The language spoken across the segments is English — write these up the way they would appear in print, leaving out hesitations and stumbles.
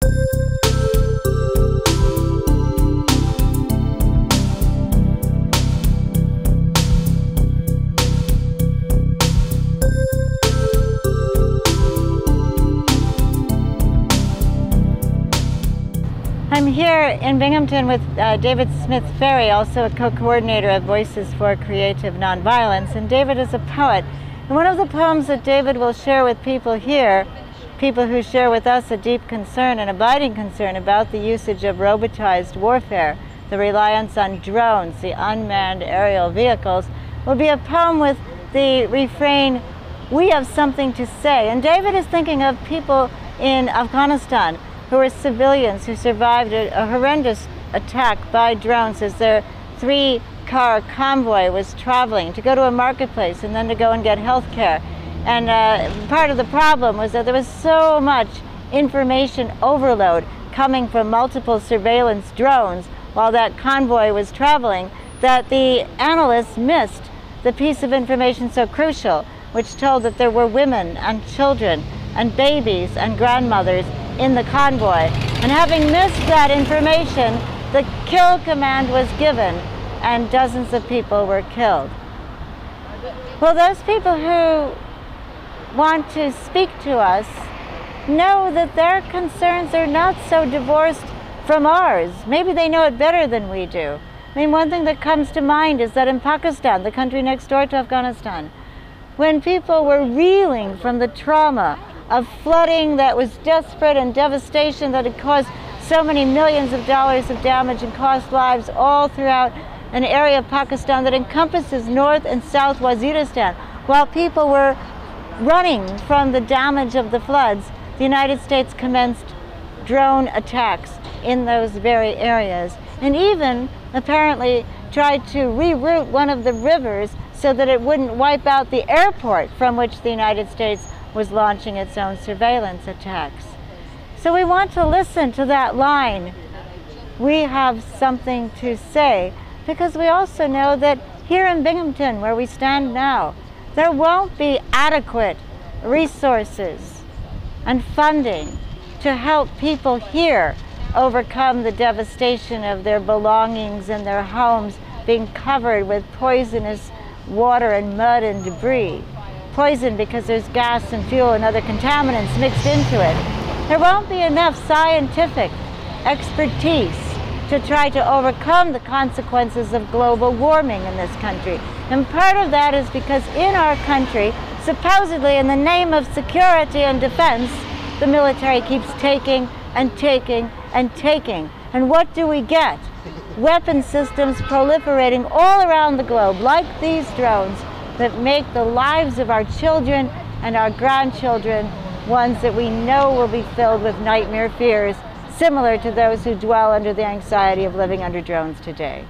I'm here in Binghamton with David Smith-Ferri, also a co-coordinator of Voices for Creative Nonviolence, and David is a poet. And one of the poems that David will share with people here, people who share with us a deep concern, an abiding concern about the usage of robotized warfare, the reliance on drones, the unmanned aerial vehicles, will be a poem with the refrain, "We have something to say." And David is thinking of people in Afghanistan who were civilians who survived a horrendous attack by drones as their three-car convoy was traveling to go to a marketplace and then to go and get health care. And part of the problem was that there was so much information overload coming from multiple surveillance drones while that convoy was traveling that the analysts missed the piece of information so crucial, which told that there were women and children and babies and grandmothers in the convoy. And having missed that information, the kill command was given and dozens of people were killed. Well, those people who want to speak to us know that their concerns are not so divorced from ours. Maybe they know it better than we do. I mean, one thing that comes to mind is that in Pakistan, the country next door to Afghanistan, when people were reeling from the trauma of flooding that was desperate and devastation that had caused so many millions of dollars of damage and cost lives all throughout an area of Pakistan that encompasses North and South Waziristan. While people were running from the damage of the floods, the United States commenced drone attacks in those very areas, and even apparently tried to reroute one of the rivers so that it wouldn't wipe out the airport from which the United States was launching its own surveillance attacks. So we want to listen to that line, "We have something to say," because we also know that here in Binghamton, where we stand now, there won't be adequate resources and funding to help people here overcome the devastation of their belongings and their homes being covered with poisonous water and mud and debris. Poison because there's gas and fuel and other contaminants mixed into it. There won't be enough scientific expertise to try to overcome the consequences of global warming in this country. And part of that is because in our country, supposedly in the name of security and defense, the military keeps taking and taking and taking. And what do we get? Weapon systems proliferating all around the globe, like these drones, that make the lives of our children and our grandchildren ones that we know will be filled with nightmare fears, similar to those who dwell under the anxiety of living under drones today.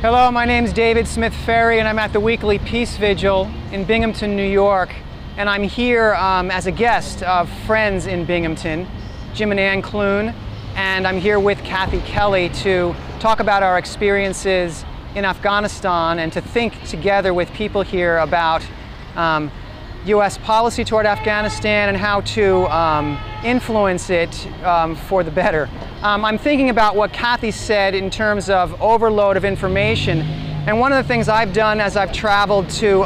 Hello, my name is David Smith-Ferri, and I'm at the weekly Peace Vigil in Binghamton, New York. And I'm here as a guest of friends in Binghamton, Jim and Ann Clune, and I'm here with Kathy Kelly to talk about our experiences in Afghanistan and to think together with people here about U.S. policy toward Afghanistan and how to influence it for the better. I'm thinking about what Kathy said in terms of overload of information, and one of the things I've done as I've traveled to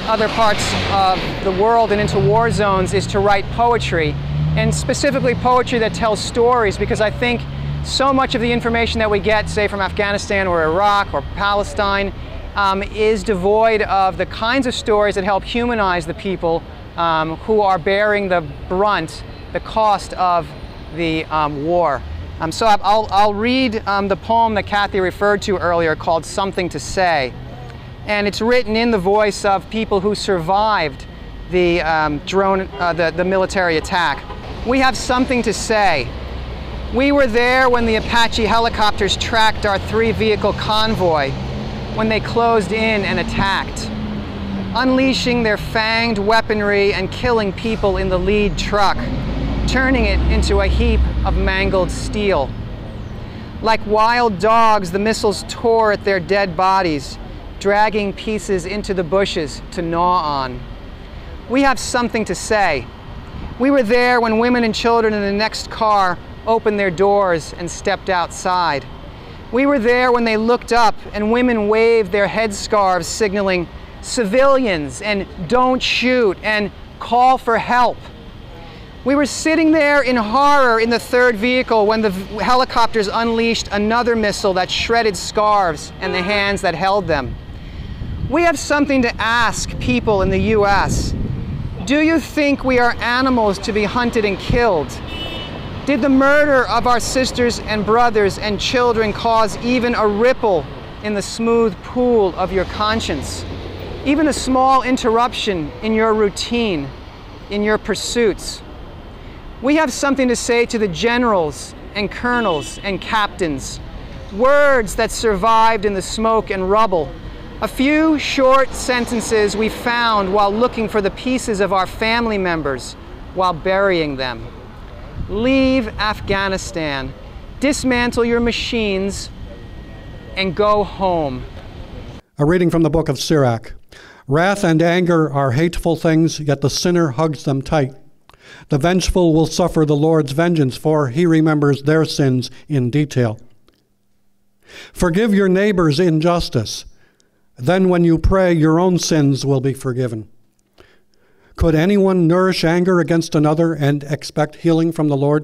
other parts of the world and into war zones is to write poetry, and specifically poetry that tells stories, because I think so much of the information that we get, say from Afghanistan or Iraq or Palestine, is devoid of the kinds of stories that help humanize the people who are bearing the brunt, the cost of the war. So I'll read the poem that Kathy referred to earlier called "Something to Say." And it's written in the voice of people who survived the the military attack. We have something to say. We were there when the Apache helicopters tracked our three-vehicle convoy, when they closed in and attacked, unleashing their fanged weaponry and killing people in the lead truck, turning it into a heap of mangled steel. Like wild dogs, the missiles tore at their dead bodies, dragging pieces into the bushes to gnaw on. We have something to say. We were there when women and children in the next car opened their doors and stepped outside. We were there when they looked up and women waved their headscarves signaling civilians and don't shoot and call for help. We were sitting there in horror in the third vehicle when the helicopters unleashed another missile that shredded scarves and the hands that held them. We have something to ask people in the U.S. Do you think we are animals to be hunted and killed? Did the murder of our sisters and brothers and children cause even a ripple in the smooth pool of your conscience? Even a small interruption in your routine, in your pursuits? We have something to say to the generals and colonels and captains, words that survived in the smoke and rubble. A few short sentences we found while looking for the pieces of our family members while burying them. Leave Afghanistan, dismantle your machines, and go home. A reading from the book of Sirach. Wrath and anger are hateful things, yet the sinner hugs them tight. The vengeful will suffer the Lord's vengeance, for he remembers their sins in detail. Forgive your neighbor's injustice. Then when you pray, your own sins will be forgiven. Could anyone nourish anger against another and expect healing from the Lord?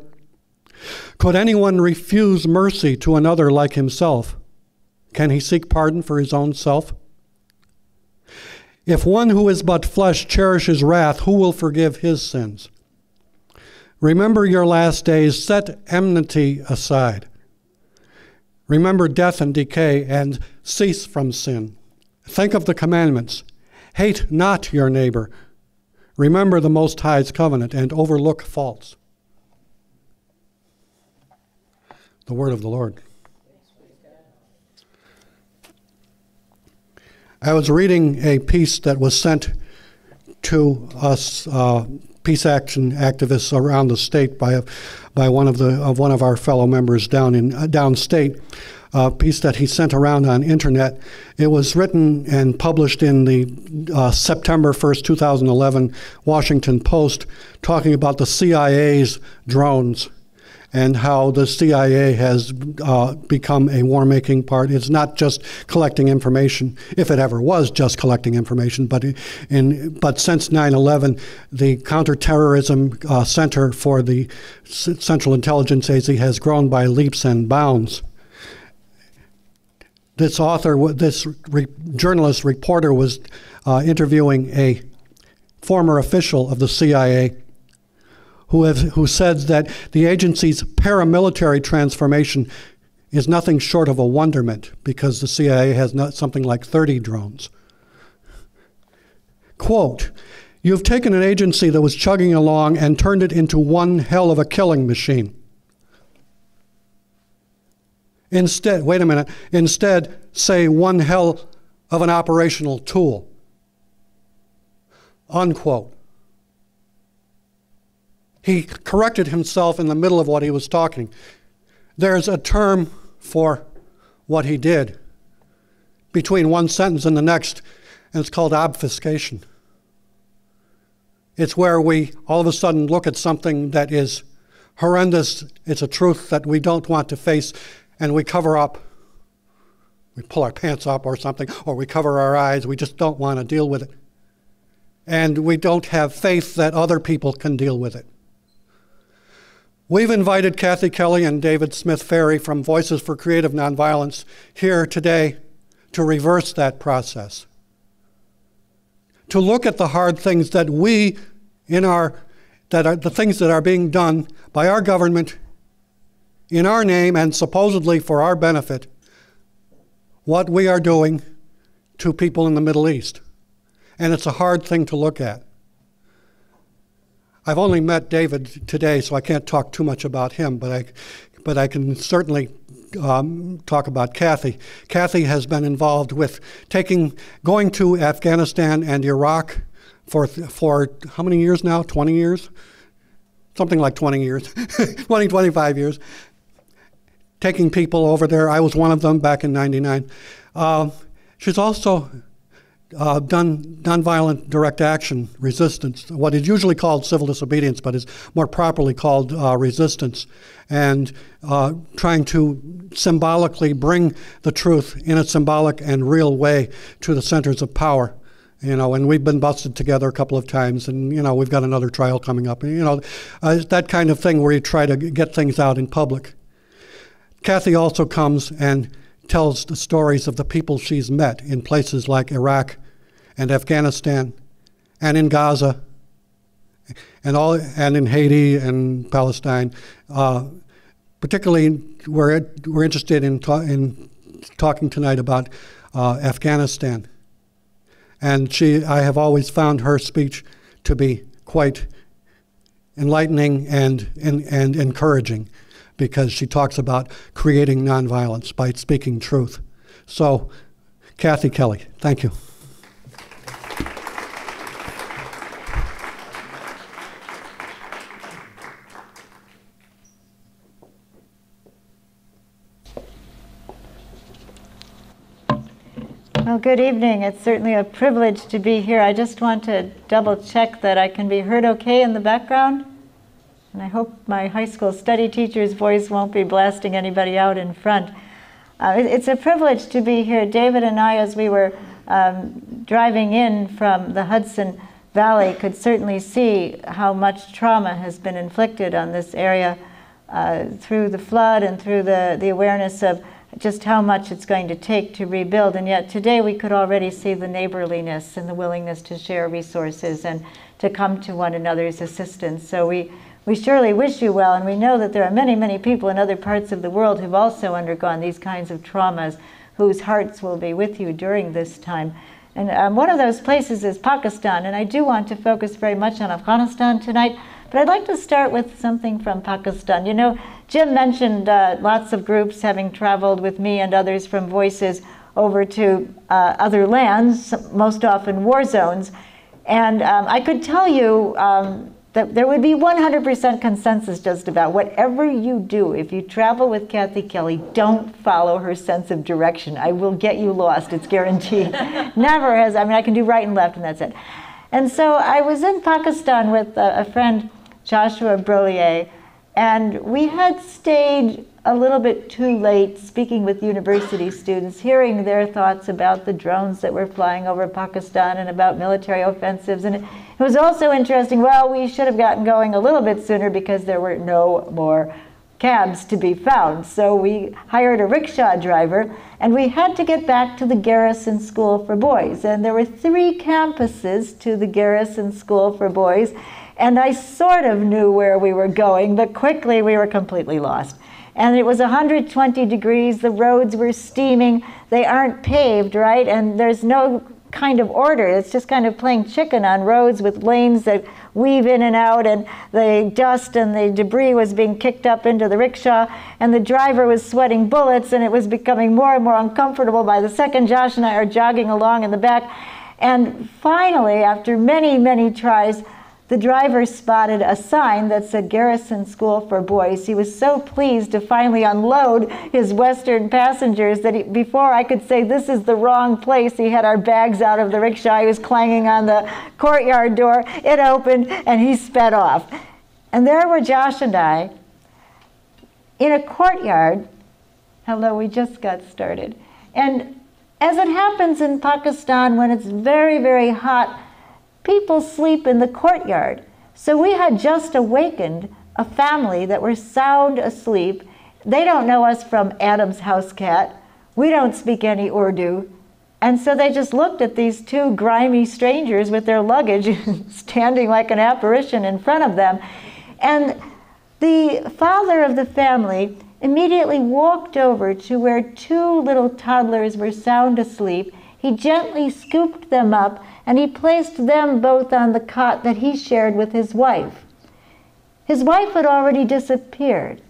Could anyone refuse mercy to another like himself? Can he seek pardon for his own self? If one who is but flesh cherishes wrath, who will forgive his sins? Remember your last days, set enmity aside. Remember death and decay, and cease from sin. Think of the commandments. Hate not your neighbor. Remember the Most High's covenant, and overlook faults. The word of the Lord. I was reading a piece that was sent to us peace action activists around the state by one of our fellow members downstate. A piece that he sent around on internet. It was written and published in the September 1st, 2011 Washington Post, talking about the CIA's drones and how the CIA has become a war-making part. It's not just collecting information, if it ever was just collecting information, but since 9/11, the Counterterrorism Center for the Central Intelligence Agency has grown by leaps and bounds. This journalist reporter was interviewing a former official of the CIA who said that the agency's paramilitary transformation is nothing short of a wonderment because the CIA has something like 30 drones. Quote, "You've taken an agency that was chugging along and turned it into one hell of a killing machine. Instead, say one hell of an operational tool." Unquote. He corrected himself in the middle of what he was talking. There's a term for what he did between one sentence and the next, and it's called obfuscation. It's where we all of a sudden look at something that is horrendous. It's a truth that we don't want to face, and we cover up. We pull our pants up or something, or we cover our eyes. We just don't want to deal with it. And we don't have faith that other people can deal with it. We've invited Kathy Kelly and David Smith-Ferri from Voices for Creative Nonviolence here today to reverse that process. To look at the hard things that the things that are being done by our government in our name and supposedly for our benefit, what we are doing to people in the Middle East. And it's a hard thing to look at. I've only met David today, so I can't talk too much about him, but I can certainly talk about Kathy. Kathy has been involved with going to Afghanistan and Iraq for how many years now? 20 years? Something like 20 years, 25 years. Taking people over there. I was one of them back in '99. She's also nonviolent direct action resistance, what is usually called civil disobedience, but is more properly called resistance, and trying to symbolically bring the truth in a symbolic and real way to the centers of power. And we've been busted together a couple of times, and, we've got another trial coming up. That kind of thing where you try to get things out in public. Kathy also comes and tells the stories of the people she's met in places like Iraq and Afghanistan and in Gaza and in Haiti and Palestine. Particularly, we're interested in talking tonight about Afghanistan. And I have always found her speech to be quite enlightening and encouraging, because she talks about creating nonviolence by speaking truth. So, Kathy Kelly, thank you. Well, good evening. It's certainly a privilege to be here. I just want to double check that I can be heard okay in the background. And I hope my high school study teacher's voice won't be blasting anybody out in front. It's a privilege to be here. David and I, as we were driving in from the Hudson Valley, could certainly see how much trauma has been inflicted on this area through the flood and through the awareness of just how much it's going to take to rebuild. And yet today we could already see the neighborliness and the willingness to share resources and to come to one another's assistance. So we surely wish you well, and we know that there are many, many people in other parts of the world who've also undergone these kinds of traumas, whose hearts will be with you during this time. And one of those places is Pakistan, and I do want to focus very much on Afghanistan tonight, but I'd like to start with something from Pakistan. Jim mentioned lots of groups having traveled with me and others from Voices over to other lands, most often war zones. And I could tell you that there would be 100% consensus just about whatever you do. If you travel with Kathy Kelly, don't follow her sense of direction. I will get you lost, it's guaranteed. Never has, I can do right and left and that's it. And so I was in Pakistan with a friend, Joshua Brolier, and we had stayed a little bit too late speaking with university students, hearing their thoughts about the drones that were flying over Pakistan and about military offensives. And it was also interesting, well, we should have gotten going a little bit sooner because there were no more cabs to be found. So we hired a rickshaw driver, and we had to get back to the Garrison School for Boys. And there were 3 campuses to the Garrison School for Boys, and I sort of knew where we were going, but quickly we were completely lost. And it was 120 degrees, the roads were steaming, they aren't paved, right? And there's no kind of order, it's just kind of playing chicken on roads with lanes that weave in and out, and the dust and the debris was being kicked up into the rickshaw, and the driver was sweating bullets, and it was becoming more and more uncomfortable by the second. Josh and I are jogging along in the back, and finally, after many, many tries, the driver spotted a sign that said Garrison School for Boys. He was so pleased to finally unload his Western passengers that before I could say this is the wrong place, he had our bags out of the rickshaw. He was clanging on the courtyard door. It opened and he sped off. And there were Josh and I in a courtyard. Hello, we just got started. And as it happens in Pakistan when it's very, very hot, people sleep in the courtyard. So we had just awakened a family that were sound asleep. They don't know us from Adam's house cat. We don't speak any Urdu. And so they just looked at these 2 grimy strangers with their luggage standing like an apparition in front of them. And the father of the family immediately walked over to where 2 little toddlers were sound asleep. He gently scooped them up, and he placed them both on the cot that he shared with his wife. His wife had already disappeared.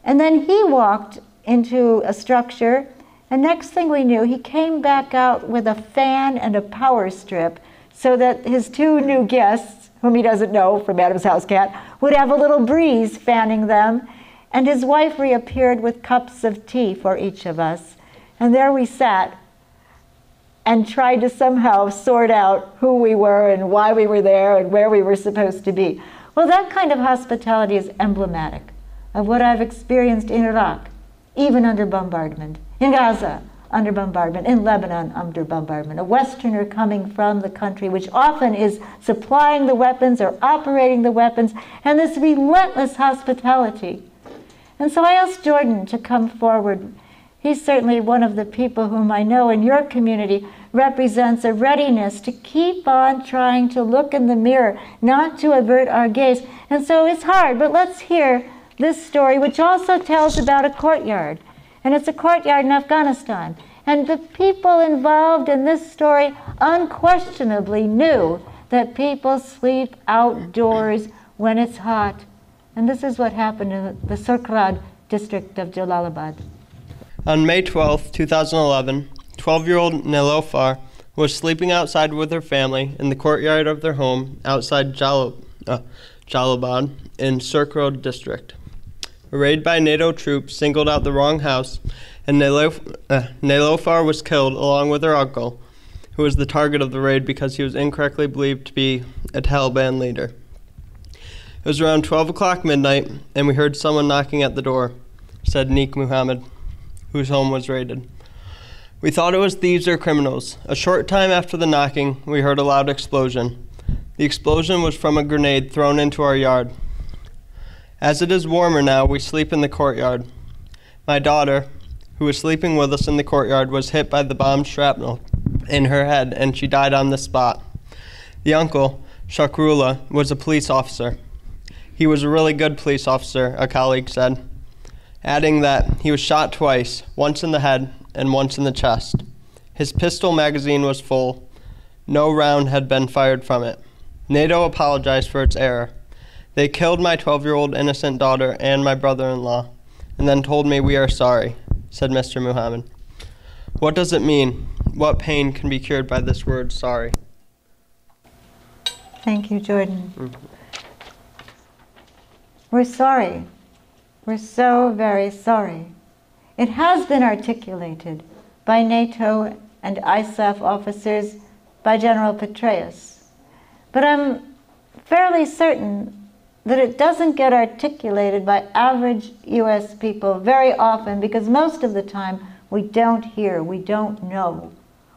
And then he walked into a structure, and next thing we knew, he came back out with a fan and a power strip so that his 2 new guests, whom he doesn't know from Adam's house cat, would have a little breeze fanning them. And his wife reappeared with cups of tea for each of us. And there we sat. and tried to somehow sort out who we were and why we were there and where we were supposed to be. Well, that kind of hospitality is emblematic of what I've experienced in Iraq, even under bombardment, in Gaza, under bombardment, in Lebanon, under bombardment. A Westerner coming from the country which often is supplying the weapons or operating the weapons, and this relentless hospitality. And so I asked Jordan to come forward. He's certainly one of the people whom I know in your community represents a readiness to keep on trying to look in the mirror, not to avert our gaze. And so it's hard, but let's hear this story, which also tells about a courtyard. And it's a courtyard in Afghanistan. And the people involved in this story unquestionably knew that people sleep outdoors when it's hot. And this is what happened in the Surkrad district of Jalalabad. On May 12, 2011, 12-year-old Nilofar was sleeping outside with her family in the courtyard of their home outside Jalalabad in Surkrad district. A raid by NATO troops singled out the wrong house, and Nilofar was killed along with her uncle, who was the target of the raid because he was incorrectly believed to be a Taliban leader. It was around 12 o'clock midnight, and we heard someone knocking at the door, said Neek Muhammad, whose home was raided. We thought it was thieves or criminals. A short time after the knocking, we heard a loud explosion. The explosion was from a grenade thrown into our yard. As it is warmer now, we sleep in the courtyard. My daughter, who was sleeping with us in the courtyard, was hit by the bomb shrapnel in her head, and she died on the spot. The uncle, Shakrullah, was a police officer. He was a really good police officer, a colleague said, adding that he was shot twice, once in the head and once in the chest. His pistol magazine was full. No round had been fired from it. NATO apologized for its error. They killed my 12-year-old innocent daughter and my brother-in-law, and then told me we are sorry, said Mr. Muhammad. What does it mean? What pain can be cured by this word, sorry? Thank you, Jordan. We're sorry. We're so very sorry. It has been articulated by NATO and ISAF officers, by General Petraeus. But I'm fairly certain that it doesn't get articulated by average U.S. people very often, because most of the time we don't hear, we don't know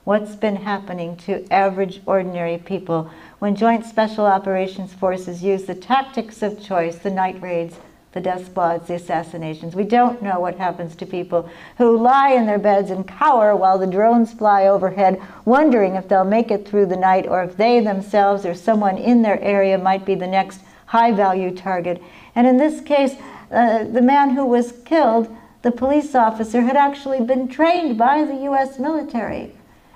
what's been happening to average, ordinary people when Joint Special Operations Forces use the tactics of choice, the night raids, the death squads, the assassinations. We don't know what happens to people who lie in their beds and cower while the drones fly overhead, wondering if they'll make it through the night, or if they themselves or someone in their area might be the next high-value target. And in this case, the man who was killed, the police officer, had actually been trained by the U.S. military.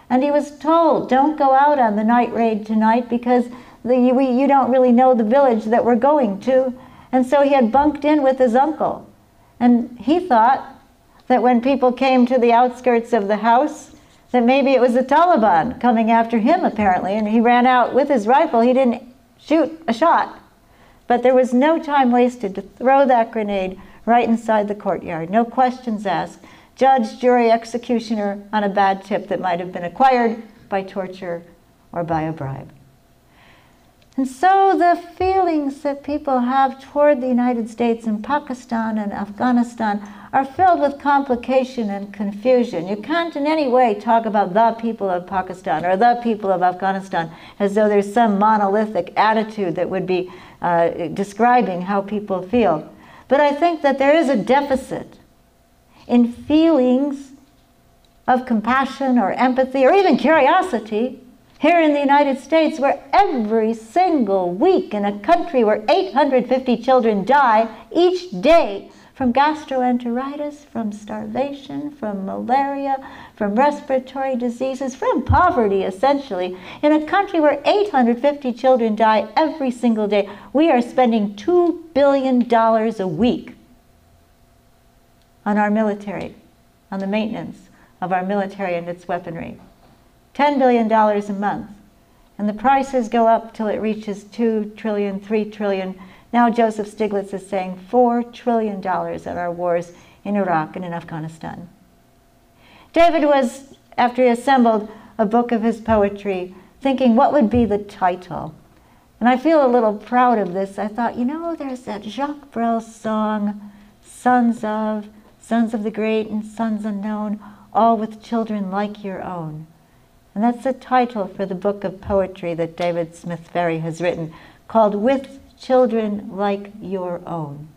And he was told, don't go out on the night raid tonight because you don't really know the village that we're going to. And so he had bunked in with his uncle. And he thought that when people came to the outskirts of the house, that maybe it was the Taliban coming after him, apparently, and he ran out with his rifle. He didn't shoot a shot. But there was no time wasted to throw that grenade right inside the courtyard. No questions asked. Judge, jury, executioner on a bad tip that might have been acquired by torture or by a bribe. And so the feelings that people have toward the United States and Pakistan and Afghanistan are filled with complication and confusion. You can't in any way talk about the people of Pakistan or the people of Afghanistan as though there's some monolithic attitude that would be describing how people feel. But I think that there is a deficit in feelings of compassion or empathy or even curiosity here in the United States, where every single week in a country where 850 children die each day from gastroenteritis, from starvation, from malaria, from respiratory diseases, from poverty, essentially. In a country where 850 children die every single day, we are spending $2 billion a week on our military, on the maintenance of our military and its weaponry. $10 billion a month. And the prices go up till it reaches $2 trillion, $3 trillion. Now Joseph Stiglitz is saying $4 trillion on our wars in Iraq and in Afghanistan. David was, after he assembled a book of his poetry, thinking what would be the title. And I feel a little proud of this. I thought, you know, there's that Jacques Brel song, Sons of the Great and Sons Unknown, all with children like your own. And that's the title for the book of poetry that David Smith-Ferri has written, called With Children Like Your Own.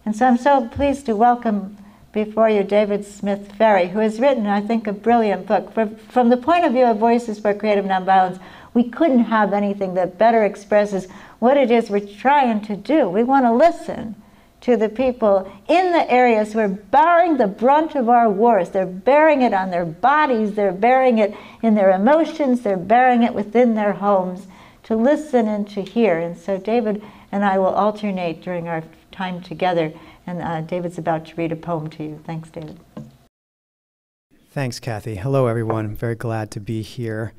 And so I'm so pleased to welcome before you David Smith-Ferri, who has written, I think, a brilliant book. From the point of view of Voices for Creative Nonviolence, we couldn't have anything that better expresses what it is we're trying to do. We want to listen to the people in the areas who are bearing the brunt of our wars. They're bearing it on their bodies, they're bearing it in their emotions, they're bearing it within their homes, to listen and to hear. And so David and I will alternate during our time together, and David's about to read a poem to you. Thanks, David. Thanks, Kathy. Hello, everyone. I'm very glad to be here.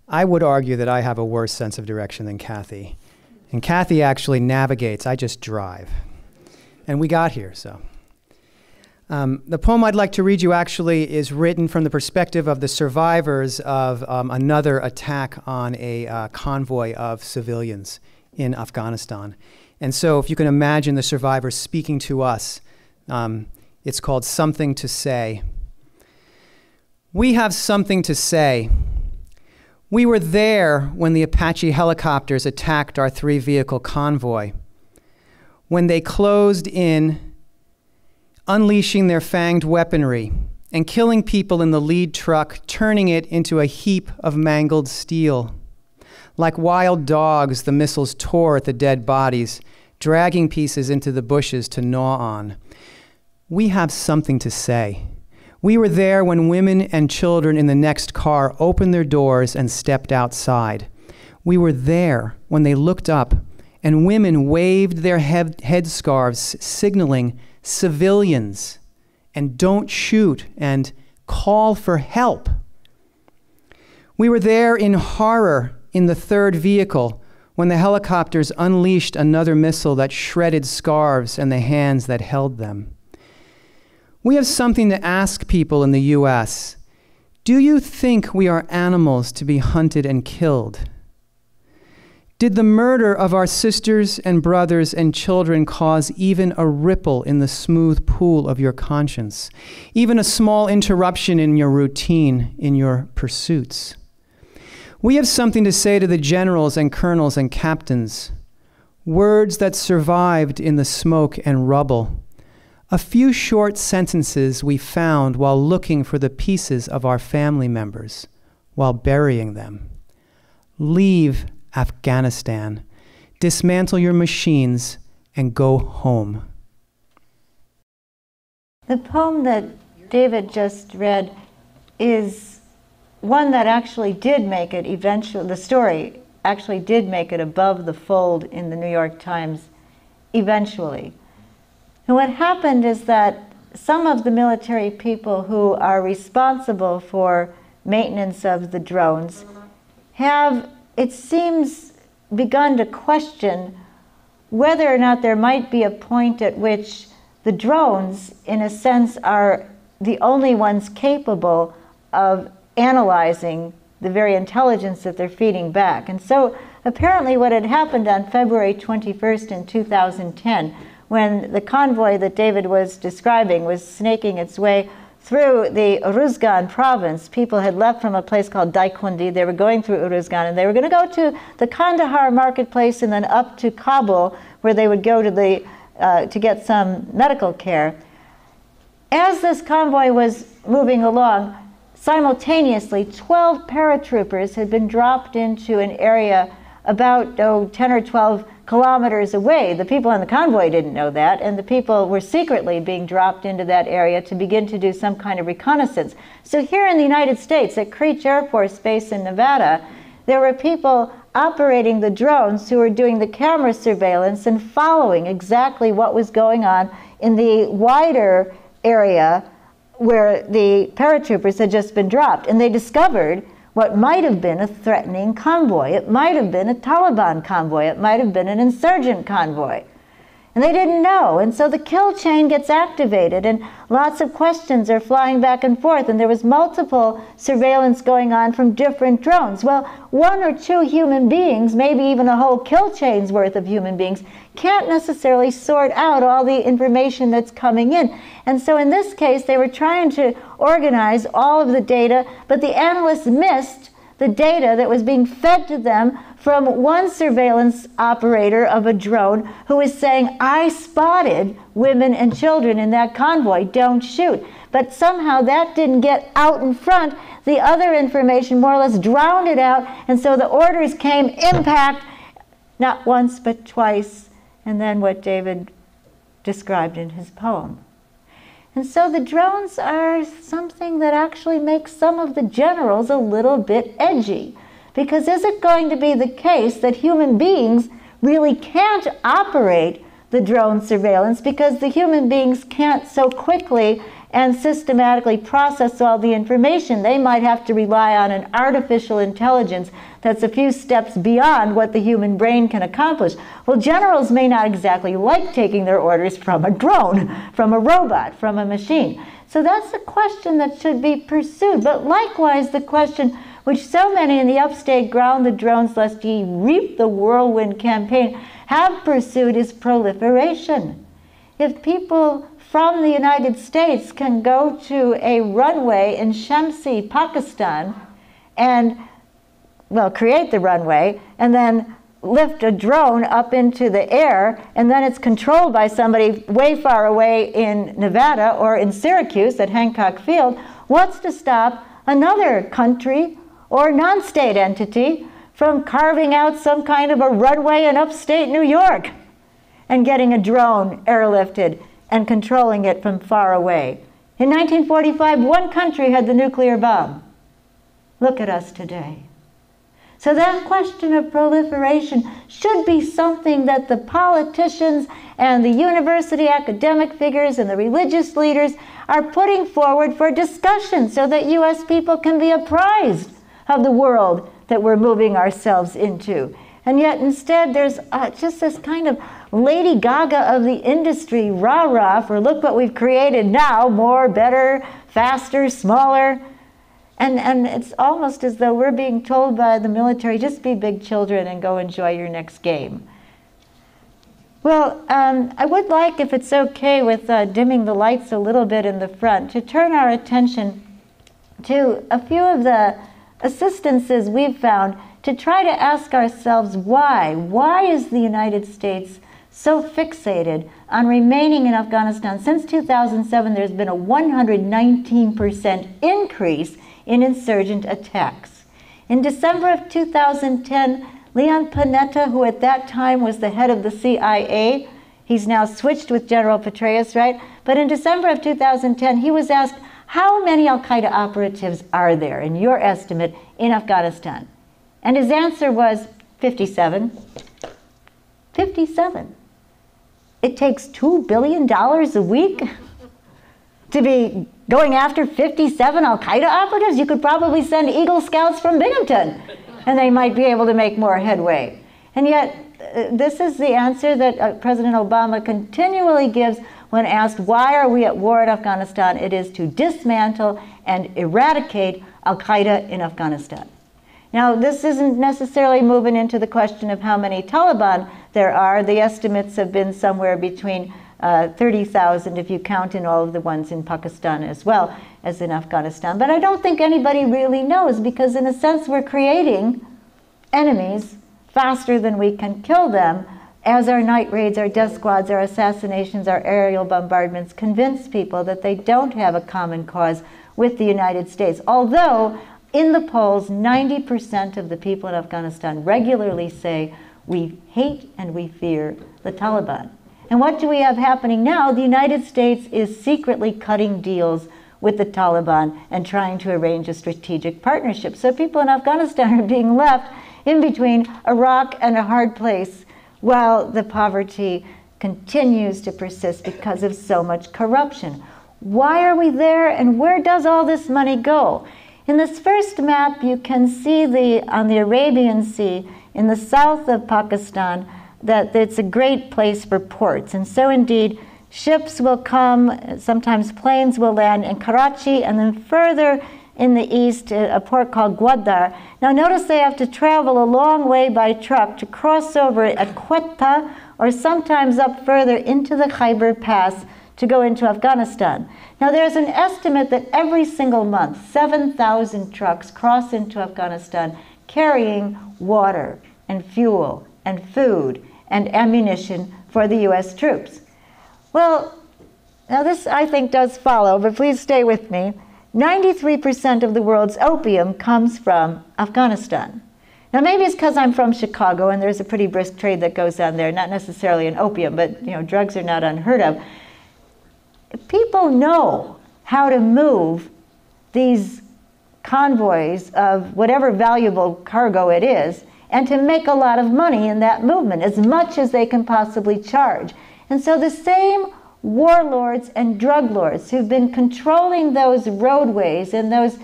I would argue that I have a worse sense of direction than Kathy. And Kathy actually navigates. I just drive. And we got here, so. The poem I'd like to read you actually is written from the perspective of the survivors of another attack on a convoy of civilians in Afghanistan. And so if you can imagine the survivors speaking to us, it's called Something to Say. We have something to say. We were there when the Apache helicopters attacked our 3-vehicle convoy. When they closed in, unleashing their fanged weaponry and killing people in the lead truck, turning it into a heap of mangled steel. Like wild dogs, the missiles tore at the dead bodies, dragging pieces into the bushes to gnaw on. We have something to say. We were there when women and children in the next car opened their doors and stepped outside. We were there when they looked up and women waved their headscarves, signaling civilians and don't shoot and call for help. We were there in horror in the 3rd vehicle when the helicopters unleashed another missile that shredded scarves and the hands that held them. We have something to ask people in the U.S. Do you think we are animals to be hunted and killed? Did the murder of our sisters and brothers and children cause even a ripple in the smooth pool of your conscience, even a small interruption in your routine, in your pursuits? We have something to say to the generals and colonels and captains, words that survived in the smoke and rubble. A few short sentences we found while looking for the pieces of our family members, while burying them. Leave Afghanistan, dismantle your machines, and go home. The poem that David just read is one that actually did make it eventually, the story actually did make it above the fold in the New York Times eventually. And what happened is that some of the military people who are responsible for maintenance of the drones have, it seems, begun to question whether or not there might be a point at which the drones, in a sense, are the only ones capable of analyzing the very intelligence that they're feeding back. And so apparently what had happened on February 21st in 2010, when the convoy that David was describing was snaking its way through the Uruzgan province, people had left from a place called Daikundi. They were going through Uruzgan, and they were going to go to the Kandahar marketplace and then up to Kabul, where they would go to the to get some medical care. As this convoy was moving along, simultaneously 12 paratroopers had been dropped into an area about 10 or 12 kilometers away. The people on the convoy didn't know that, and the people were secretly being dropped into that area to begin to do some kind of reconnaissance. So here in the United States, at Creech Air Force Base in Nevada, there were people operating the drones who were doing the camera surveillance and following exactly what was going on in the wider area where the paratroopers had just been dropped. And they discovered what might have been a threatening convoy. It might have been a Taliban convoy. It might have been an insurgent convoy. And they didn't know. And so the kill chain gets activated, and lots of questions are flying back and forth. And there was multiple surveillance going on from different drones. Well, one or two human beings, maybe even a whole kill chain's worth of human beings, can't necessarily sort out all the information that's coming in. And so in this case, they were trying to organize all of the data, but the analysts missed the data that was being fed to them from one surveillance operator of a drone who was saying, I spotted women and children in that convoy, don't shoot. But somehow that didn't get out in front. The other information more or less drowned it out, and so the orders came, impact, not once but twice, and then what David described in his poem. And so the drones are something that actually makes some of the generals a little bit edgy. Because is it going to be the case that human beings really can't operate the drone surveillance because the human beings can't so quickly and systematically process all the information? They might have to rely on an artificial intelligence that's a few steps beyond what the human brain can accomplish. Well, generals may not exactly like taking their orders from a drone, from a robot, from a machine. So that's a question that should be pursued. But likewise, the question which so many in the upstate ground the drones lest ye reap the whirlwind campaign have pursued is proliferation. If people from the United States can go to a runway in Shamsi, Pakistan, and, well, create the runway, and then lift a drone up into the air, and then it's controlled by somebody way far away in Nevada or in Syracuse at Hancock Field, what's to stop another country or non-state entity from carving out some kind of a runway in upstate New York and getting a drone airlifted and controlling it from far away? In 1945, one country had the nuclear bomb. Look at us today. So that question of proliferation should be something that the politicians and the university academic figures and the religious leaders are putting forward for discussion so that U.S. people can be apprised of the world that we're moving ourselves into. And yet instead there's just this kind of Lady Gaga of the industry, rah-rah, for look what we've created now, more, better, faster, smaller. And it's almost as though we're being told by the military, just be big children and go enjoy your next game. Well, I would like, if it's okay with dimming the lights a little bit in the front, to turn our attention to a few of the assistances we've found to try to ask ourselves why. Why is the United States so fixated on remaining in Afghanistan? Since 2007, there's been a 119% increase in insurgent attacks. In December of 2010, Leon Panetta, who at that time was the head of the CIA, he's now switched with General Petraeus, right? But in December of 2010, he was asked, how many al-Qaeda operatives are there, in your estimate, in Afghanistan? And his answer was 57. 57. It takes $2 billion a week to be going after 57 al-Qaeda operatives? You could probably send Eagle Scouts from Binghamton, and they might be able to make more headway. And yet, this is the answer that President Obama continually gives when asked, why are we at war in Afghanistan? It is to dismantle and eradicate al-Qaeda in Afghanistan. Now, this isn't necessarily moving into the question of how many Taliban there are. The estimates have been somewhere between 30,000 if you count in all of the ones in Pakistan as well as in Afghanistan. But I don't think anybody really knows, because in a sense we're creating enemies faster than we can kill them, as our night raids, our death squads, our assassinations, our aerial bombardments convince people that they don't have a common cause with the United States. Although in the polls, 90% of the people in Afghanistan regularly say, we hate and we fear the Taliban. And what do we have happening now? The United States is secretly cutting deals with the Taliban and trying to arrange a strategic partnership. So people in Afghanistan are being left in between a rock and a hard place while the poverty continues to persist because of so much corruption. Why are we there, and where does all this money go? In this first map, you can see on the Arabian Sea, in the south of Pakistan, that it's a great place for ports. And so indeed, ships will come, sometimes planes will land in Karachi, and then further in the east, a port called Gwadar. Now notice they have to travel a long way by truck to cross over at Quetta, or sometimes up further into the Khyber Pass to go into Afghanistan. Now there's an estimate that every single month, 7,000 trucks cross into Afghanistan carrying water and fuel and food and ammunition for the US troops. Well, now this I think does follow, but please stay with me. 93% of the world's opium comes from Afghanistan. Now maybe it's because I'm from Chicago and there's a pretty brisk trade that goes on there, not necessarily in opium, but drugs are not unheard of. People know how to move these convoys of whatever valuable cargo it is, and to make a lot of money in that movement, as much as they can possibly charge. And so the same warlords and drug lords who've been controlling those roadways and those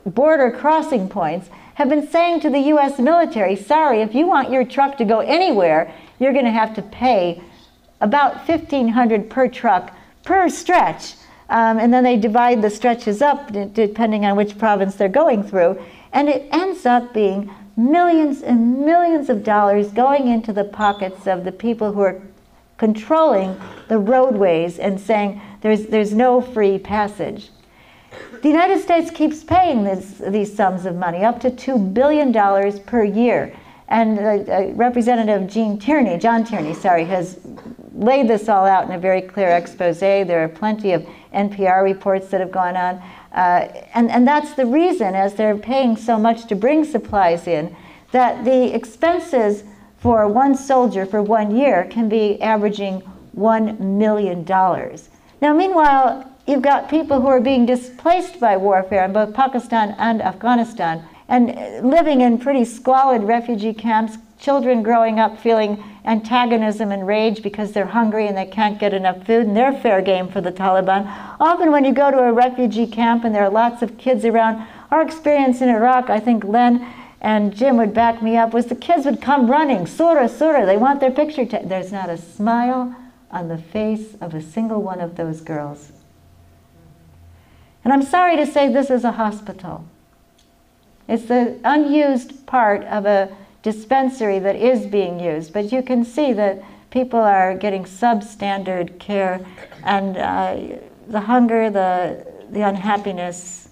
border crossing points have been saying to the US military, sorry, if you want your truck to go anywhere, you're going to have to pay about $1,500 per truck per stretch. And then they divide the stretches up depending on which province they're going through. And it ends up being millions and millions of dollars going into the pockets of the people who are controlling the roadways and saying there's no free passage. The United States keeps paying these sums of money, up to $2 billion per year. And Representative John Tierney, has laid this all out in a very clear expose. There are plenty of NPR reports that have gone on. And that's the reason, as they're paying so much to bring supplies in, that the expenses for one soldier for 1 year can be averaging $1 million. Now, meanwhile, you've got people who are being displaced by warfare in both Pakistan and Afghanistan and living in pretty squalid refugee camps, children growing up feeling antagonism and rage because they're hungry and they can't get enough food, and they're fair game for the Taliban. Often when you go to a refugee camp and there are lots of kids around, our experience in Iraq, I think Len and Jim would back me up, was the kids would come running, surah, surah, they want their picture taken. There's not a smile on the face of a single one of those girls. And I'm sorry to say this is a hospital. It's the unused part of a dispensary that is being used, but you can see that people are getting substandard care, and the hunger, the unhappiness.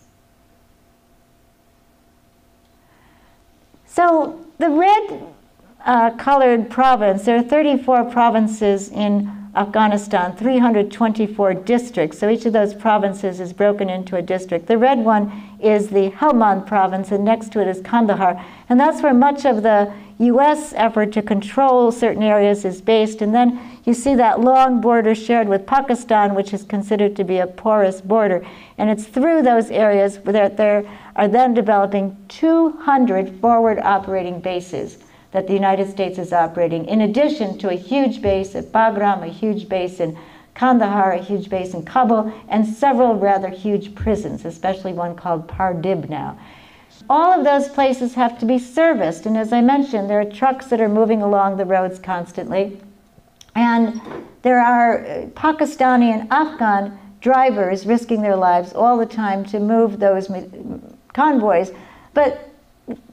So the red colored province, there are 34 provinces in Afghanistan, 324 districts. So each of those provinces is broken into a district. The red one is the Helmand province, and next to it is Kandahar. And that's where much of the US effort to control certain areas is based. And then you see that long border shared with Pakistan, which is considered to be a porous border. And it's through those areas that there are then developing 200 forward operating bases that the United States is operating, in addition to a huge base at Bagram, a huge base in Kandahar, a huge base in Kabul, and several rather huge prisons, especially one called Pardib now. All of those places have to be serviced, and as I mentioned, there are trucks that are moving along the roads constantly, and there are Pakistani and Afghan drivers risking their lives all the time to move those convoys. But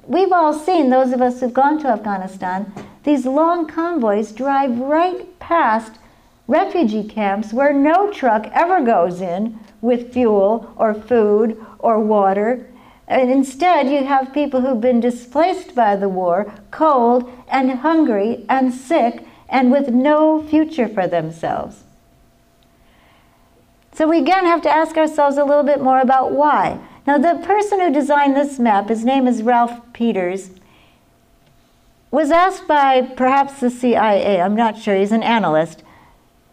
we've all seen, those of us who've gone to Afghanistan, these long convoys drive right past refugee camps where no truck ever goes in with fuel or food or water. And instead, you have people who've been displaced by the war, cold and hungry and sick, and with no future for themselves. So we again have to ask ourselves a little bit more about why. Now, the person who designed this map, his name is Ralph Peters, was asked by perhaps the CIA, I'm not sure, he's an analyst,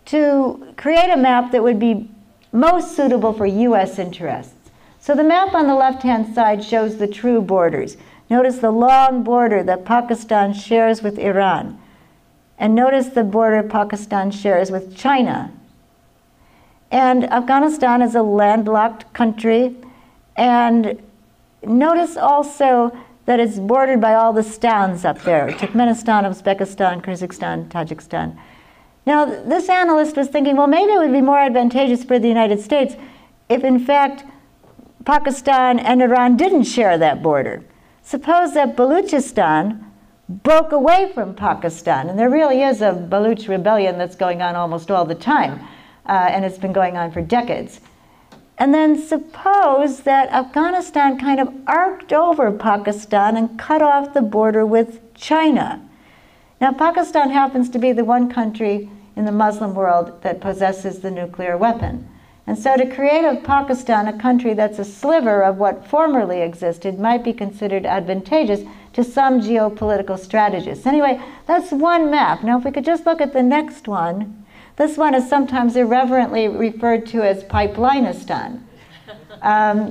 to create a map that would be most suitable for US interests. So the map on the left-hand side shows the true borders. Notice the long border that Pakistan shares with Iran. And notice the border Pakistan shares with China. And Afghanistan is a landlocked country. And notice also that is bordered by all the stans up there, Turkmenistan, Uzbekistan, Kyrgyzstan, Tajikistan. Now, this analyst was thinking, well, maybe it would be more advantageous for the United States if, in fact, Pakistan and Iran didn't share that border. Suppose that Baluchistan broke away from Pakistan, and there really is a Baluch rebellion that's going on almost all the time, and it's been going on for decades. And then suppose that Afghanistan kind of arced over Pakistan and cut off the border with China. Now, Pakistan happens to be the one country in the Muslim world that possesses the nuclear weapon. And so to create of Pakistan a country that's a sliver of what formerly existed might be considered advantageous to some geopolitical strategists. Anyway, that's one map. Now, if we could just look at the next one. This one is sometimes irreverently referred to as Pipelineistan.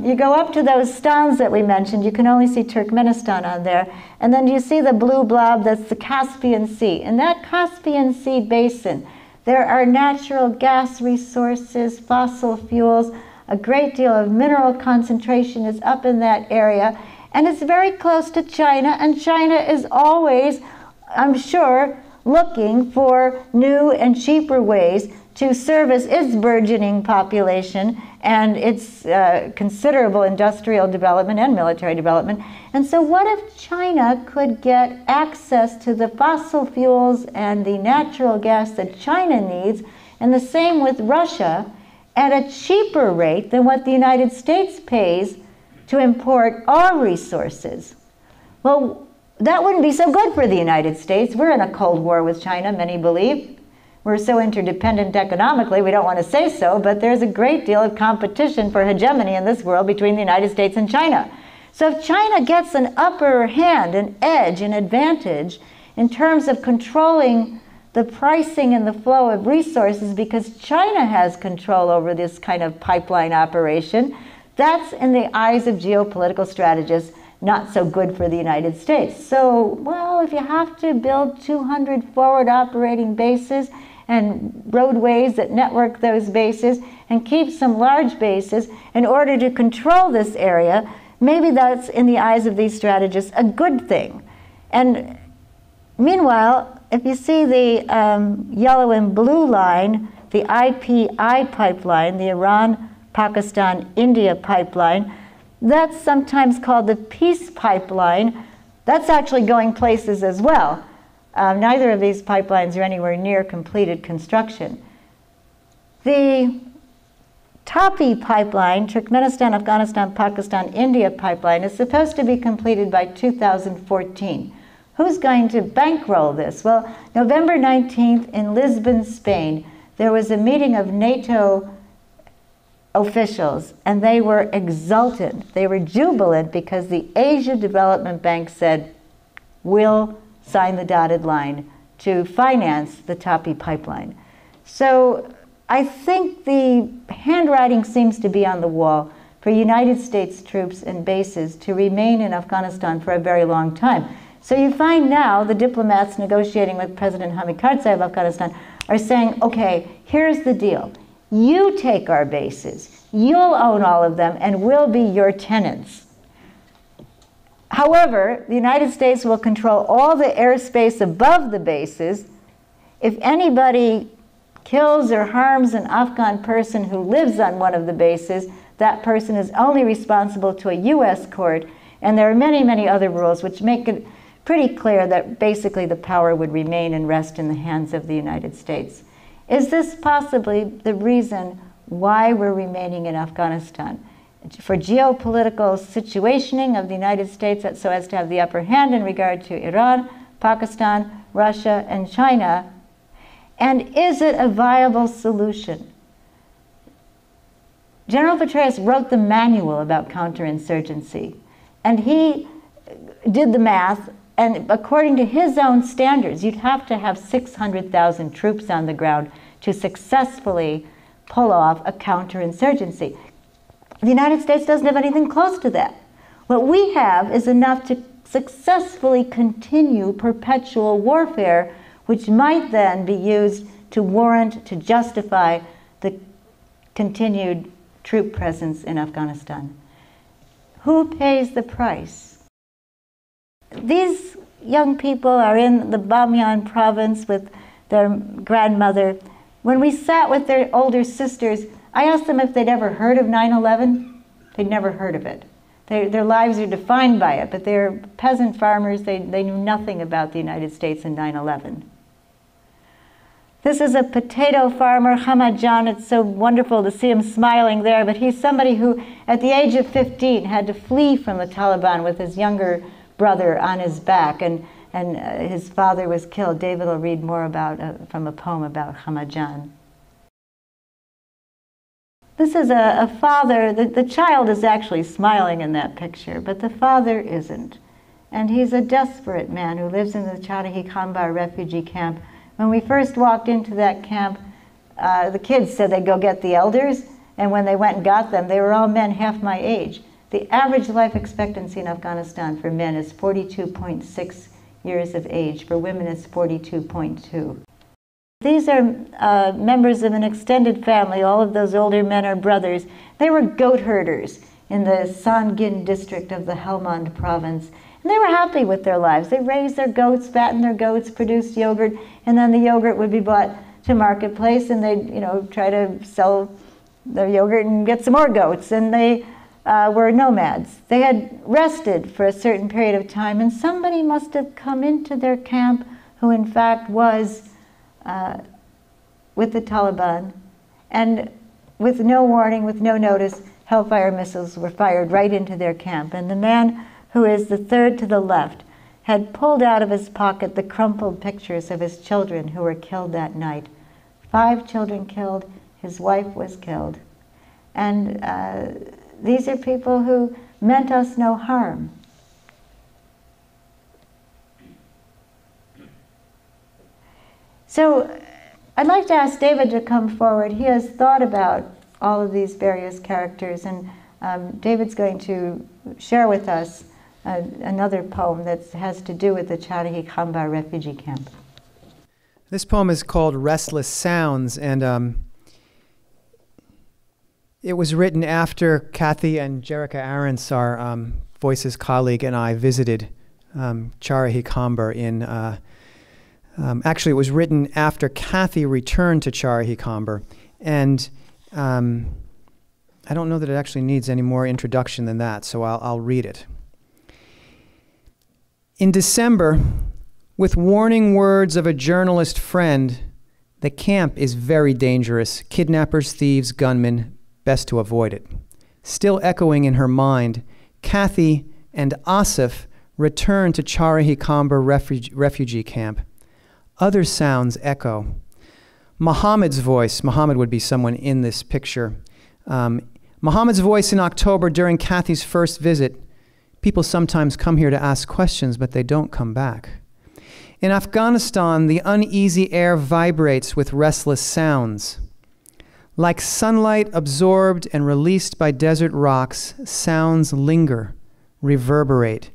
You go up to those stans that we mentioned, you can only see Turkmenistan on there, and then you see the blue blob, that's the Caspian Sea. In that Caspian Sea basin, there are natural gas resources, fossil fuels, a great deal of mineral concentration is up in that area, and it's very close to China, and China is always, I'm sure, looking for new and cheaper ways to service its burgeoning population and its considerable industrial development and military development. And so what if China could get access to the fossil fuels and the natural gas that China needs, and the same with Russia, at a cheaper rate than what the United States pays to import our resources? Well, that wouldn't be so good for the United States. We're in a Cold War with China, many believe. We're so interdependent economically, we don't want to say so, but there's a great deal of competition for hegemony in this world between the United States and China. So if China gets an upper hand, an edge, an advantage in terms of controlling the pricing and the flow of resources because China has control over this kind of pipeline operation, that's, in the eyes of geopolitical strategists, not so good for the United States. So, well, if you have to build 200 forward operating bases and roadways that network those bases and keep some large bases in order to control this area, maybe that's, in the eyes of these strategists, a good thing. And meanwhile, if you see the yellow and blue line, the IPI pipeline, the Iran-Pakistan-India pipeline, that's sometimes called the peace pipeline. That's actually going places as well. Neither of these pipelines are anywhere near completed construction. The Tapi pipeline, Turkmenistan, Afghanistan, Pakistan, India pipeline, is supposed to be completed by 2014. Who's going to bankroll this? Well, November 19th in Lisbon, Spain, there was a meeting of NATO officials, and they were exultant. They were jubilant because the Asia Development Bank said, we'll sign the dotted line to finance the Tapi pipeline. So I think the handwriting seems to be on the wall for United States troops and bases to remain in Afghanistan for a very long time. So you find now the diplomats negotiating with President Hamid Karzai of Afghanistan are saying, okay, here's the deal. You take our bases, you'll own all of them, and we'll be your tenants. However, the United States will control all the airspace above the bases. If anybody kills or harms an Afghan person who lives on one of the bases, that person is only responsible to a U.S. court, and there are many, many other rules which make it pretty clear that basically the power would remain and rest in the hands of the United States. Is this possibly the reason why we're remaining in Afghanistan? For geopolitical situationing of the United States so as to have the upper hand in regard to Iran, Pakistan, Russia, and China? And is it a viable solution? General Petraeus wrote the manual about counterinsurgency, and he did the math, and according to his own standards, you'd have to have 600,000 troops on the ground to successfully pull off a counterinsurgency. The United States doesn't have anything close to that. What we have is enough to successfully continue perpetual warfare, which might then be used to warrant, to justify the continued troop presence in Afghanistan. Who pays the price? these young people are in the Bamyan province with their grandmother. When we sat with their older sisters, I asked them if they'd ever heard of 9/11. They'd never heard of it. Their lives are defined by it, but they're peasant farmers. They knew nothing about the United States in 9/11. This is a potato farmer, Hamajan. It's so wonderful to see him smiling there, but he's somebody who, at the age of 15, had to flee from the Taliban with his younger brother on his back, and his father was killed. David will read more about from a poem about Hamajan. This is a father. The child is actually smiling in that picture, but the father isn't. And he's a desperate man who lives in the Charahi Kambar refugee camp. When we first walked into that camp, the kids said they'd go get the elders, and when they went and got them, they were all men half my age. The average life expectancy in Afghanistan for men is 42.6 years of age. For women, it's 42.2. These are members of an extended family. All of those older men are brothers. They were goat herders in the Sangin district of the Helmand province. And they were happy with their lives. They raised their goats, fattened their goats, produced yogurt, and then the yogurt would be brought to marketplace, and they'd try to sell their yogurt and get some more goats. And they were nomads. They had rested for a certain period of time, and somebody must have come into their camp who in fact was with the Taliban, and with no warning, with no notice, Hellfire missiles were fired right into their camp. And the man who is the third to the left had pulled out of his pocket the crumpled pictures of his children who were killed that night. 5 children killed, his wife was killed. And these are people who meant us no harm. So I'd like to ask David to come forward. He has thought about all of these various characters, and David's going to share with us another poem that has to do with the Charahi Kambar refugee camp. This poem is called Restless Sounds, and it was written after Kathy and Jerica Arentz, our Voices colleague, and I visited Charahi Kambar in actually, it was written after Kathy returned to Charahi Kambar, and I don't know that it actually needs any more introduction than that, so I'll read it. In December, with warning words of a journalist friend, the camp is very dangerous. Kidnappers, thieves, gunmen, best to avoid it. Still echoing in her mind, Kathy and Asif return to Charahi Kambar refugee camp. Other sounds echo. Muhammad's voice, Muhammad would be someone in this picture. Muhammad's voice in October during Kathy's first visit. People sometimes come here to ask questions, but they don't come back. In Afghanistan, the uneasy air vibrates with restless sounds. Like sunlight absorbed and released by desert rocks, sounds linger, reverberate.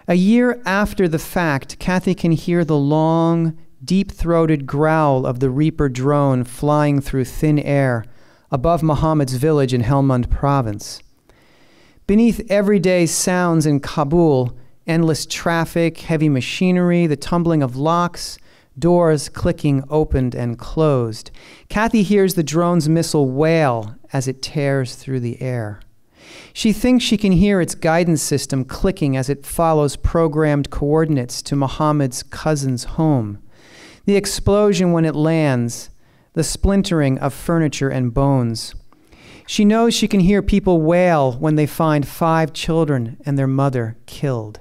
A year after the fact, Kathy can hear the long, deep-throated growl of the Reaper drone flying through thin air above Muhammad's village in Helmand province. Beneath everyday sounds in Kabul, endless traffic, heavy machinery, the tumbling of locks, doors clicking opened and closed, Kathy hears the drone's missile wail as it tears through the air. She thinks she can hear its guidance system clicking as it follows programmed coordinates to Muhammad's cousin's home. The explosion when it lands, the splintering of furniture and bones. She knows she can hear people wail when they find 5 children and their mother killed.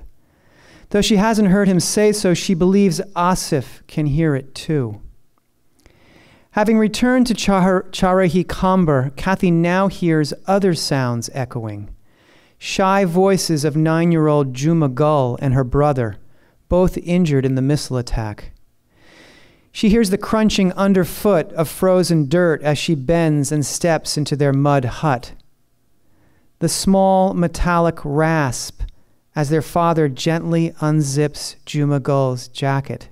Though she hasn't heard him say so, she believes Asif can hear it too. Having returned to Charahi Kambar, Kathy now hears other sounds echoing. Shy voices of 9-year-old Juma Gull and her brother, both injured in the missile attack. She hears the crunching underfoot of frozen dirt as she bends and steps into their mud hut. The small metallic rasp as their father gently unzips Juma Gull's jacket.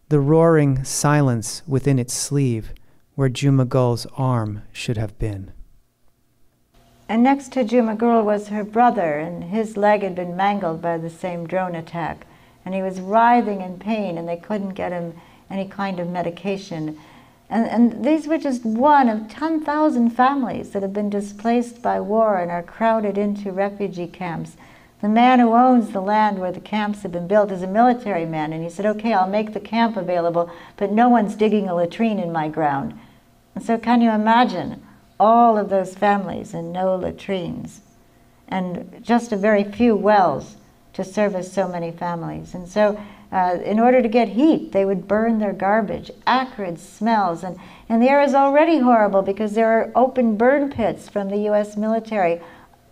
The roaring silence within its sleeve where Juma Gull's arm should have been. And next to Jumagul was her brother, and his leg had been mangled by the same drone attack. And he was writhing in pain, and they couldn't get him any kind of medication. And these were just one of 10,000 families that have been displaced by war and are crowded into refugee camps. The man who owns the land where the camps have been built is a military man, and he said, okay, I'll make the camp available, but no one's digging a latrine in my ground. And so can you imagine all of those families and no latrines, and just a very few wells to service so many families? And so in order to get heat, they would burn their garbage, acrid smells, and the air is already horrible because there are open burn pits from the US military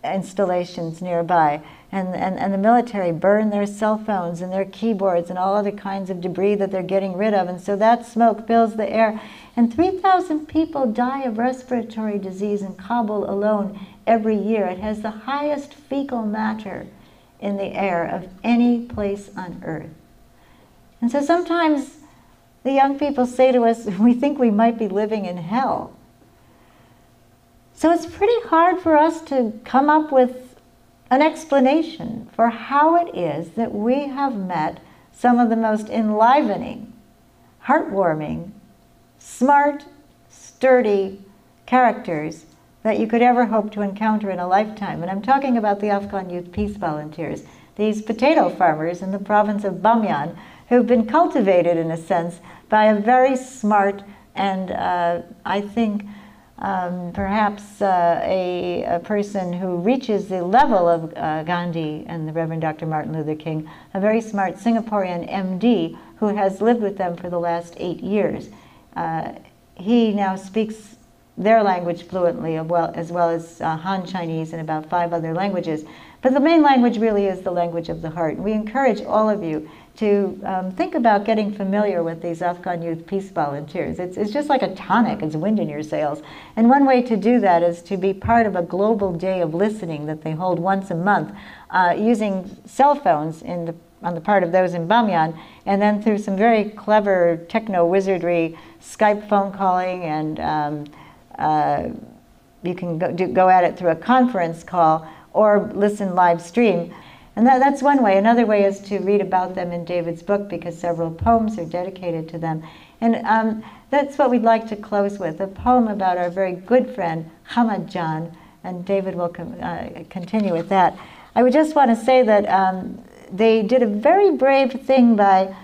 installations nearby, and the military burn their cell phones and their keyboards and all other kinds of debris that they're getting rid of, and so that smoke fills the air. And 3,000 people die of respiratory disease in Kabul alone every year. It has the highest fecal matter in the air of any place on earth. And so sometimes the young people say to us, we think we might be living in hell. So it's pretty hard for us to come up with an explanation for how it is that we have met some of the most enlivening, heartwarming, smart, sturdy characters that you could ever hope to encounter in a lifetime. And I'm talking about the Afghan Youth Peace Volunteers, these potato farmers in the province of Bamyan, who've been cultivated, in a sense, by a very smart and, I think, perhaps a person who reaches the level of Gandhi and the Reverend Dr. Martin Luther King, a very smart Singaporean MD who has lived with them for the last 8 years. He now speaks their language fluently, as well as Han Chinese and about 5 other languages. But the main language really is the language of the heart. We encourage all of you to think about getting familiar with these Afghan Youth Peace Volunteers. It's just like a tonic, it's wind in your sails. And one way to do that is to be part of a global day of listening that they hold once a month, using cell phones on the part of those in Bamyan, and then through some very clever techno-wizardry, Skype phone calling, and you can go at it through a conference call or listen live stream. And that's one way. Another way is to read about them in David's book, because several poems are dedicated to them. And that's what we'd like to close with, a poem about our very good friend, Hamad Jan, and David will continue with that. I would just want to say that they did a very brave thing by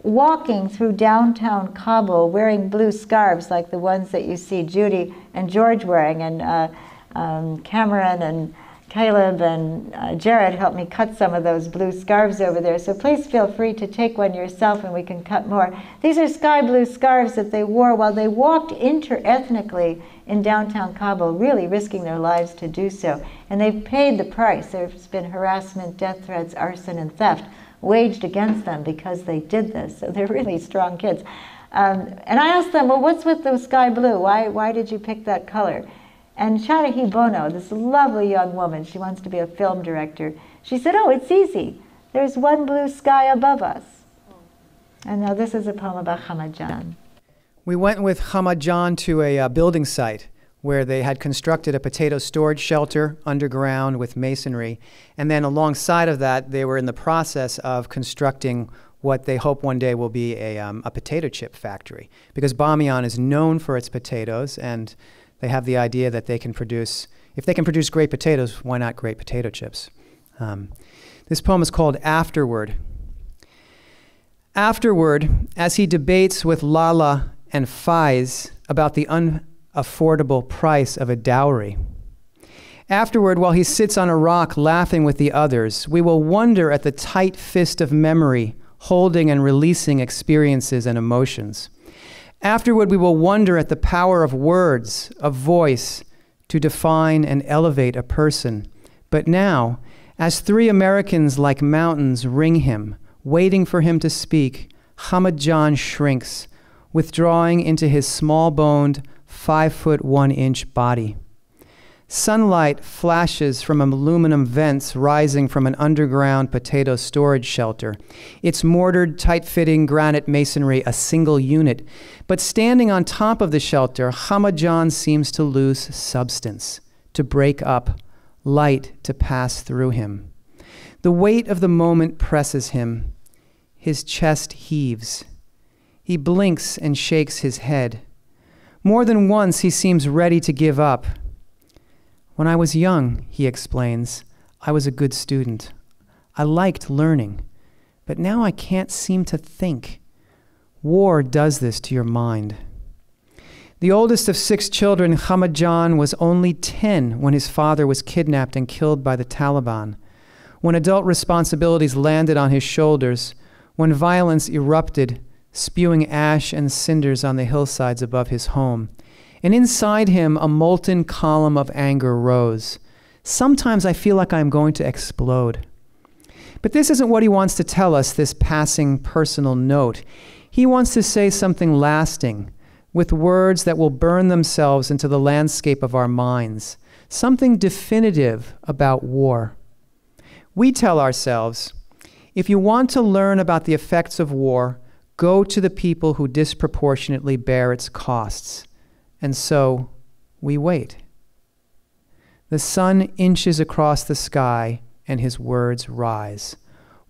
walking through downtown Kabul wearing blue scarves like the ones that you see Judy and George wearing, and Cameron and Caleb and Jared helped me cut some of those blue scarves over there, so please feel free to take one yourself and we can cut more. These are sky blue scarves that they wore while they walked inter-ethnically in downtown Kabul, really risking their lives to do so. And they've paid the price. There's been harassment, death threats, arson, and theft waged against them because they did this, so they're really strong kids. And I asked them, well, what's with the sky blue? Why did you pick that color? And Sharahi Bono, this lovely young woman, she wants to be a film director, she said, oh, it's easy. There's one blue sky above us. And now this is a poem about Hamad Jan. We went with Hamad Jan to a building site where they had constructed a potato storage shelter underground with masonry. And then alongside of that, they were in the process of constructing what they hope one day will be a potato chip factory. Because Bamyan is known for its potatoes, and they have the idea that they can produce, if they can produce great potatoes, why not great potato chips? This poem is called Afterward. Afterward, as he debates with Lala and Faiz about the unaffordable price of a dowry. Afterward, while he sits on a rock laughing with the others, we will wonder at the tight fist of memory, holding and releasing experiences and emotions. Afterward, we will wonder at the power of words, of voice, to define and elevate a person. But now, as 3 Americans like mountains ring him, waiting for him to speak, Hamad Jan shrinks, withdrawing into his small-boned, 5'1" body. Sunlight flashes from aluminum vents rising from an underground potato storage shelter, its mortared, tight-fitting granite masonry a single unit. But standing on top of the shelter, Hamad Jan seems to lose substance, to break up, light to pass through him. The weight of the moment presses him. His chest heaves. He blinks and shakes his head. More than once he seems ready to give up. When I was young, he explains, I was a good student. I liked learning, but now I can't seem to think. War does this to your mind. The oldest of 6 children, Hamajan, was only 10 when his father was kidnapped and killed by the Taliban. When adult responsibilities landed on his shoulders, when violence erupted, spewing ash and cinders on the hillsides above his home, and inside him a molten column of anger rose. Sometimes I feel like I'm going to explode. But this isn't what he wants to tell us, this passing personal note. He wants to say something lasting, with words that will burn themselves into the landscape of our minds, something definitive about war. We tell ourselves, if you want to learn about the effects of war, go to the people who disproportionately bear its costs. And so we wait. The sun inches across the sky and his words rise.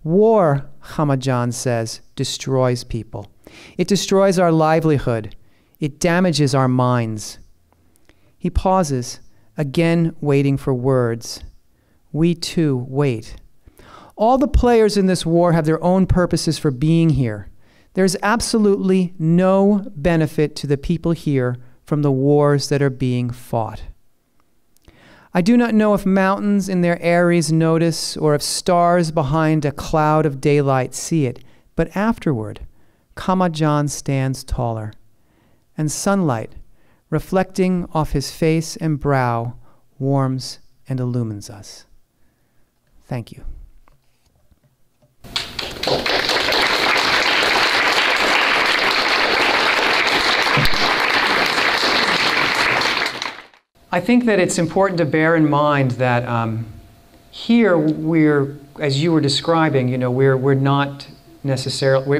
War, Hamajan says, destroys people. It destroys our livelihood. It damages our minds. He pauses, again waiting for words. We too wait. All the players in this war have their own purposes for being here. There's absolutely no benefit to the people here from the wars that are being fought. I do not know if mountains in their eyries notice or if stars behind a cloud of daylight see it, but afterward, Hamajan stands taller, and sunlight, reflecting off his face and brow, warms and illumines us. Thank you. I think that it's important to bear in mind that here we're, as you were describing, you know, we're not necessarily,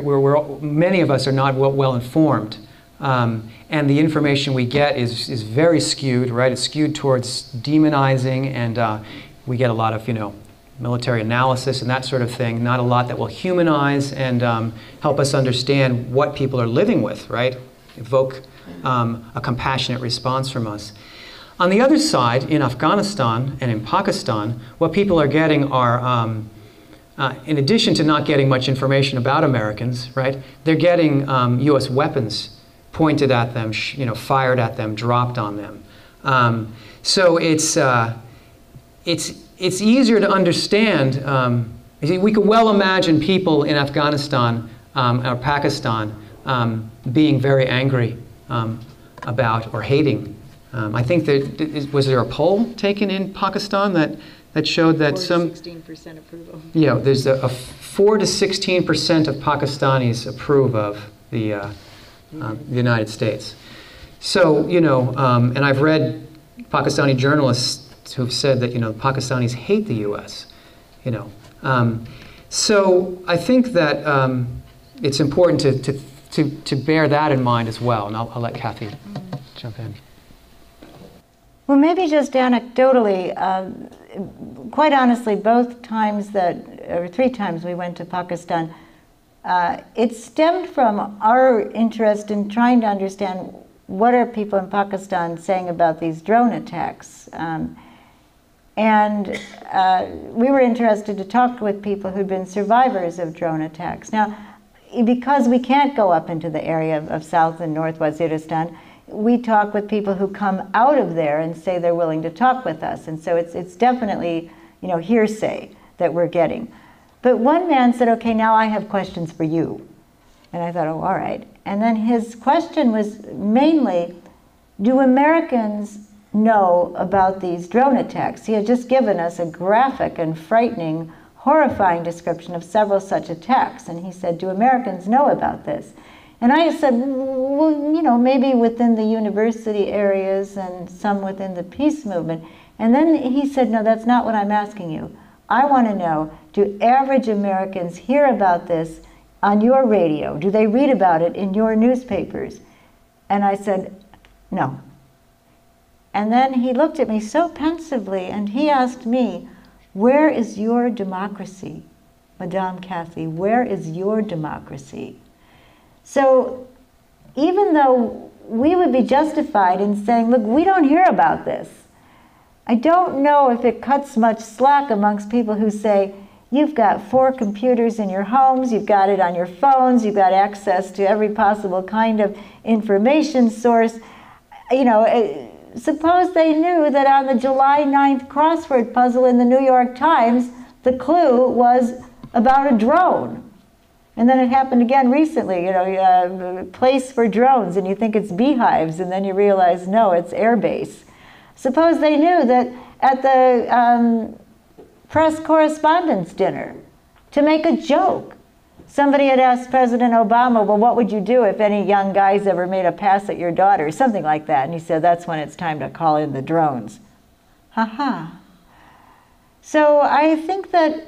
many of us are not well informed, and the information we get is very skewed, right? It's skewed towards demonizing, and we get a lot of, you know, military analysis and that sort of thing. Not a lot that will humanize and help us understand what people are living with, right? Evoke a compassionate response from us. On the other side, in Afghanistan and in Pakistan, what people are getting are, in addition to not getting much information about Americans, right, they're getting U.S. weapons pointed at them, you know, fired at them, dropped on them. So it's easier to understand. We could well imagine people in Afghanistan or Pakistan being very angry about or hating. I think that, was there a poll taken in Pakistan that showed that 16% approval. Yeah, there's a 4 to 16% of Pakistanis approve of the United States. So, you know, and I've read Pakistani journalists who've said that, you know, Pakistanis hate the U.S., you know. So I think that it's important to bear that in mind as well, and I'll let Kathy jump in. Well, maybe just anecdotally, quite honestly, both times or 3 times we went to Pakistan, it stemmed from our interest in trying to understand what are people in Pakistan saying about these drone attacks. And we were interested to talk with people who'd been survivors of drone attacks. Now, because we can't go up into the area of South and North Waziristan, we talk with people who come out of there and say they're willing to talk with us. And so it's definitely, you know, hearsay that we're getting. But one man said, okay, now I have questions for you. And I thought, oh, all right. And then his question was mainly, do Americans know about these drone attacks? He had just given us a graphic and frightening, horrifying description of several such attacks. And he said, do Americans know about this? And I said, well, you know, maybe within the university areas and some within the peace movement. And then he said, no, that's not what I'm asking you. I want to know, do average Americans hear about this on your radio? Do they read about it in your newspapers? And I said, no. And then he looked at me so pensively and he asked me, "Where is your democracy? Madame Cathy, where is your democracy?" So even though we would be justified in saying, look, we don't hear about this, I don't know if it cuts much slack amongst people who say, you've got 4 computers in your homes, you've got it on your phones, you've got access to every possible kind of information source. You know, suppose they knew that on the July 9th crossword puzzle in the New York Times, the clue was about a drone. And then it happened again recently, you know, place for drones, and you think it's beehives, and then you realize, no, it's air base. Suppose they knew that at the press correspondence dinner, to make a joke, somebody had asked President Obama, well, what would you do if any young guys ever made a pass at your daughter, something like that. And he said, that's when it's time to call in the drones. Ha-ha. So I think that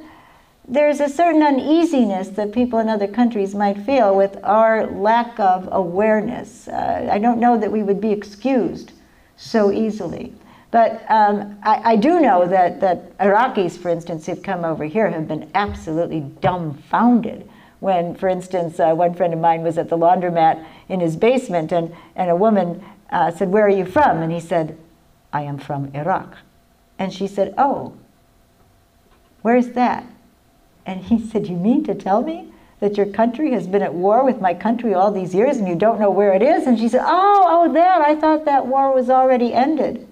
there's a certain uneasiness that people in other countries might feel with our lack of awareness. I don't know that we would be excused so easily. But I do know that Iraqis, for instance, who've come over here have been absolutely dumbfounded when, for instance, one friend of mine was at the laundromat in his basement, and a woman said, "Where are you from?" And he said, "I am from Iraq." And she said, "Oh, where's that?" And he said, "You mean to tell me that your country has been at war with my country all these years and you don't know where it is?" And she said, oh, that. I thought that war was already ended.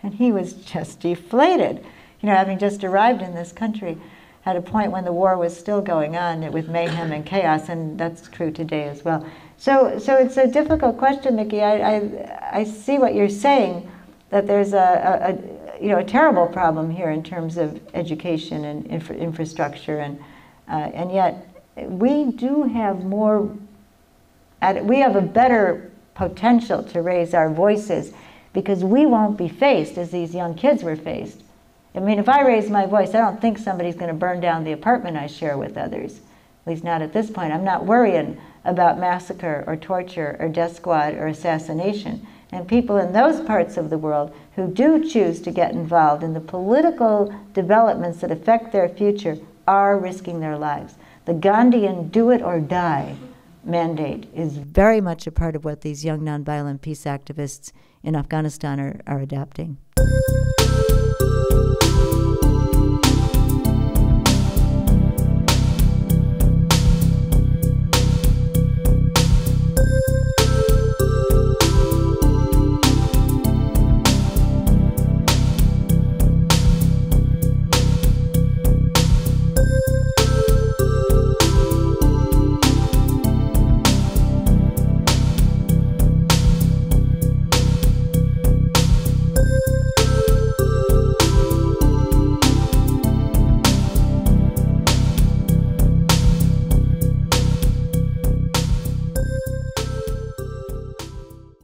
And he was just deflated, you know, having just arrived in this country at a point when the war was still going on with mayhem and chaos, and that's true today as well. So it's a difficult question, Mickey. I see what you're saying, that there's a terrible problem here in terms of education and infrastructure, and yet we do have we have a better potential to raise our voices, because we won't be faced as these young kids were faced. I mean, if I raise my voice, I don't think somebody's going to burn down the apartment I share with others, at least not at this point. I'm not worrying about massacre or torture or death squad or assassination. And people in those parts of the world who do choose to get involved in the political developments that affect their future are risking their lives. The Gandhian do it or die mandate is very much a part of what these young nonviolent peace activists in Afghanistan are adapting.